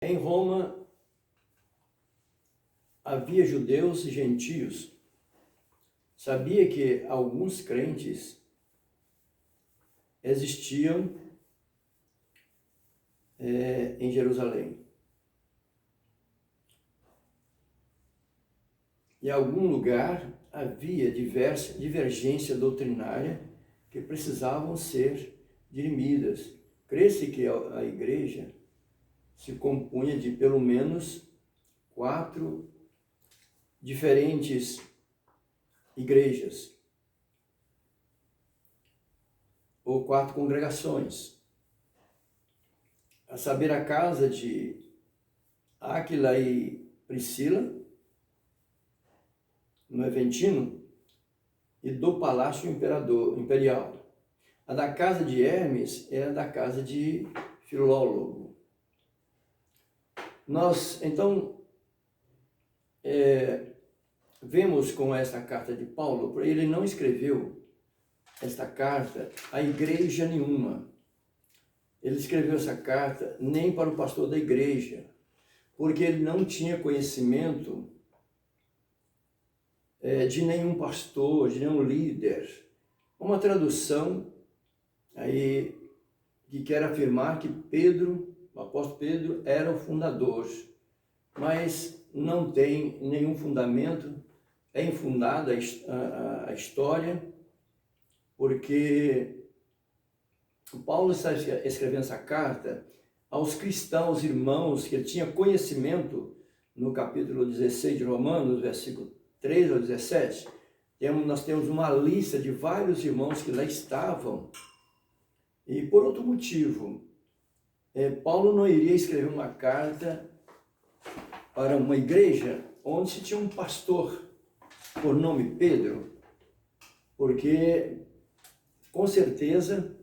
Em Roma havia judeus e gentios. Sabia que alguns crentes existiam em Jerusalém. Em algum lugar havia divergência doutrinária que precisavam ser dirimidas. Crê-se que a igreja se compunha de pelo menos 4 diferentes igrejas, ou 4 congregações, a saber, a casa de Áquila e Priscila, no Aventino, e do Palácio Imperial. A da casa de Hermes era da casa de Filólogo. Nós, então, vemos com esta carta de Paulo, ele não escreveu esta carta a igreja nenhuma. Ele escreveu essa carta nem para o pastor da igreja, porque ele não tinha conhecimento de nenhum pastor, de nenhum líder. Uma tradução aí que quer afirmar que Pedro, o apóstolo Pedro, era o fundador, mas não tem nenhum fundamento, é infundada a história, porque Paulo está escrevendo essa carta aos cristãos, irmãos, que ele tinha conhecimento, no capítulo 16 de Romanos, versículo 3 ao 17, nós temos uma lista de vários irmãos que lá estavam, e por outro motivo, Paulo não iria escrever uma carta para uma igreja onde se tinha um pastor por nome Pedro, porque com certeza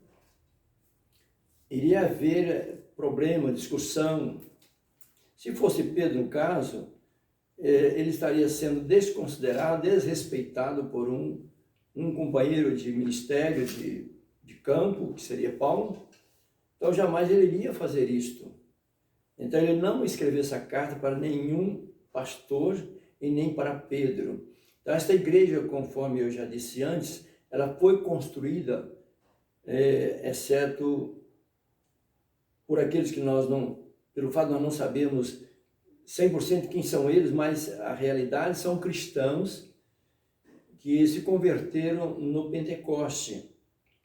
iria haver problema, discussão. Se fosse Pedro, no caso, ele estaria sendo desconsiderado, desrespeitado por um companheiro de ministério, de campo, que seria Paulo. Então jamais ele iria fazer isto. Então ele não escreveu essa carta para nenhum pastor e nem para Pedro. Então esta igreja, conforme eu já disse antes, ela foi construída, exceto por aqueles que nós não, pelo fato de nós não sabemos 100% quem são eles, mas a realidade são cristãos que se converteram no Pentecoste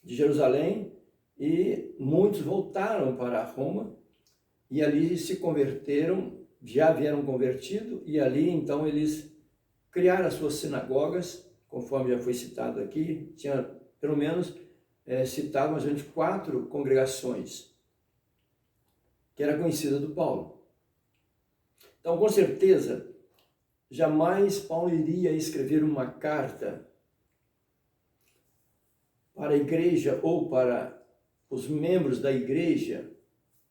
de Jerusalém, e muitos voltaram para Roma e ali se converteram, já vieram convertidos, e ali então eles criaram as suas sinagogas, conforme já foi citado aqui, tinha pelo menos citado mais ou menos 4 congregações, que era conhecida do Paulo. Então, com certeza, jamais Paulo iria escrever uma carta para a igreja ou para os membros da igreja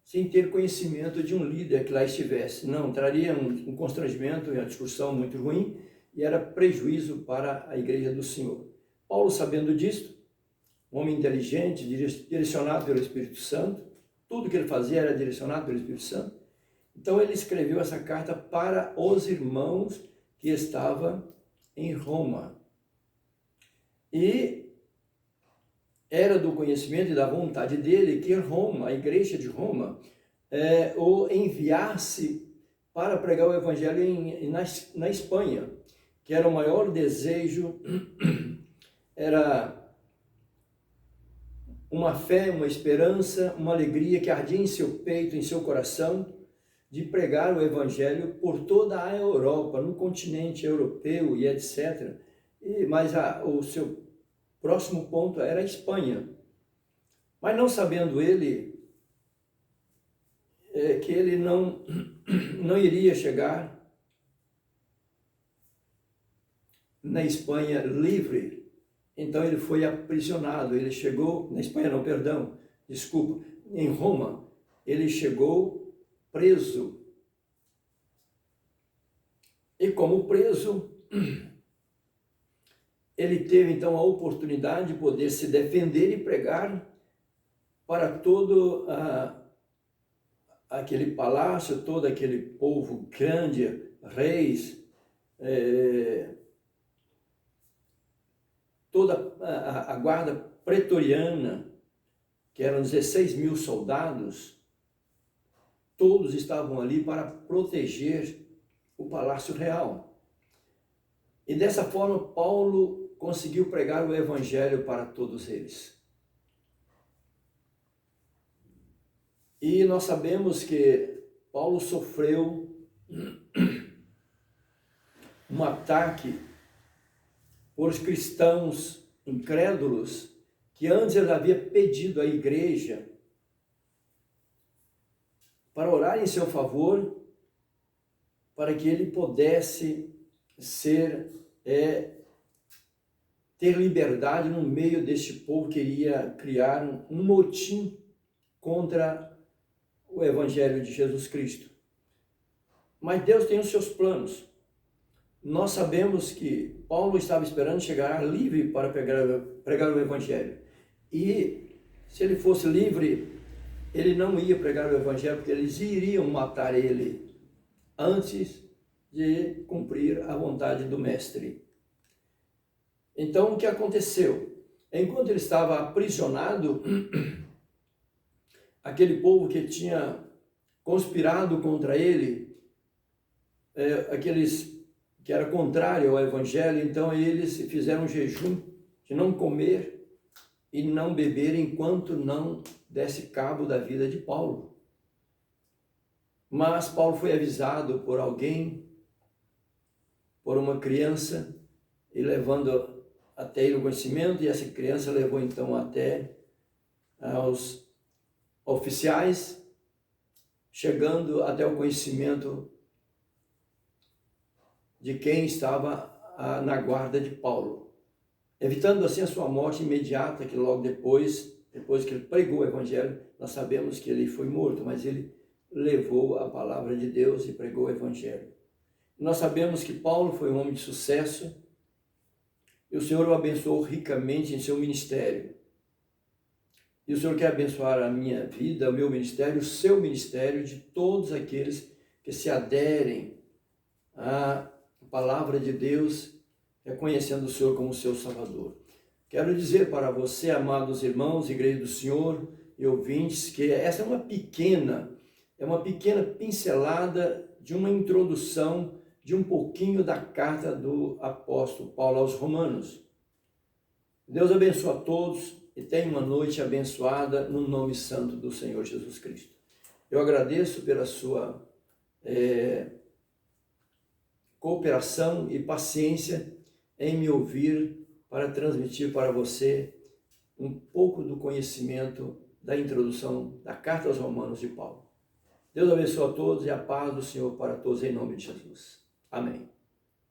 sem ter conhecimento de um líder que lá estivesse. Não, traria um constrangimento e uma discussão muito ruim, e era prejuízo para a igreja do Senhor. Paulo, sabendo disto, um homem inteligente, direcionado pelo Espírito Santo, tudo que ele fazia era direcionado pelo Espírito Santo, então ele escreveu essa carta para os irmãos que estavam em Roma. E era do conhecimento e da vontade dele que Roma, a igreja de Roma, o enviasse para pregar o evangelho na Espanha, que era o maior desejo, era uma fé, uma esperança, uma alegria que ardia em seu peito, em seu coração, de pregar o evangelho por toda a Europa, no continente europeu e etc. Mas o seu próximo ponto era a Espanha. Mas não sabendo ele que ele não iria chegar na Espanha livre, então ele foi aprisionado. Ele chegou, na Espanha não, perdão, desculpa, em Roma, ele chegou preso. E como preso, ele teve então a oportunidade de poder se defender e pregar para toda aquele palácio, todo aquele povo grande, reis, toda a guarda pretoriana, que eram 16 mil soldados, todos estavam ali para proteger o palácio real. E dessa forma, Paulo conseguiu pregar o evangelho para todos eles. E nós sabemos que Paulo sofreu um ataque por cristãos incrédulos que antes ele havia pedido à igreja para orar em seu favor, para que ele pudesse ter liberdade no meio deste povo que iria criar um motim contra o evangelho de Jesus Cristo. Mas Deus tem os seus planos. Nós sabemos que Paulo estava esperando chegar livre para pregar o evangelho. E se ele fosse livre, ele não ia pregar o evangelho, porque eles iriam matar ele antes de cumprir a vontade do mestre. Então, o que aconteceu? Enquanto ele estava aprisionado, aquele povo que tinha conspirado contra ele, aqueles que era contrário ao evangelho, então eles fizeram um jejum de não comer e não beber enquanto não desse cabo da vida de Paulo. Mas Paulo foi avisado por alguém, por uma criança, e levando até ele o conhecimento, e essa criança levou então até aos oficiais, chegando até o conhecimento de quem estava na guarda de Paulo, evitando assim a sua morte imediata, que logo depois que ele pregou o evangelho, nós sabemos que ele foi morto, mas ele levou a palavra de Deus e pregou o evangelho. Nós sabemos que Paulo foi um homem de sucesso e o Senhor o abençoou ricamente em seu ministério. E o Senhor quer abençoar a minha vida, o meu ministério, o seu ministério, de todos aqueles que se aderem à palavra de Deus, reconhecendo o Senhor como seu Salvador. Quero dizer para você, amados irmãos, igreja do Senhor e ouvintes, que essa é uma pequena pincelada de uma introdução de um pouquinho da carta do apóstolo Paulo aos Romanos. Deus abençoe a todos e tenha uma noite abençoada no nome santo do Senhor Jesus Cristo. Eu agradeço pela sua cooperação e paciência em me ouvir para transmitir para você um pouco do conhecimento da introdução da carta aos Romanos de Paulo. Deus abençoe a todos e a paz do Senhor para todos em nome de Jesus. Amém.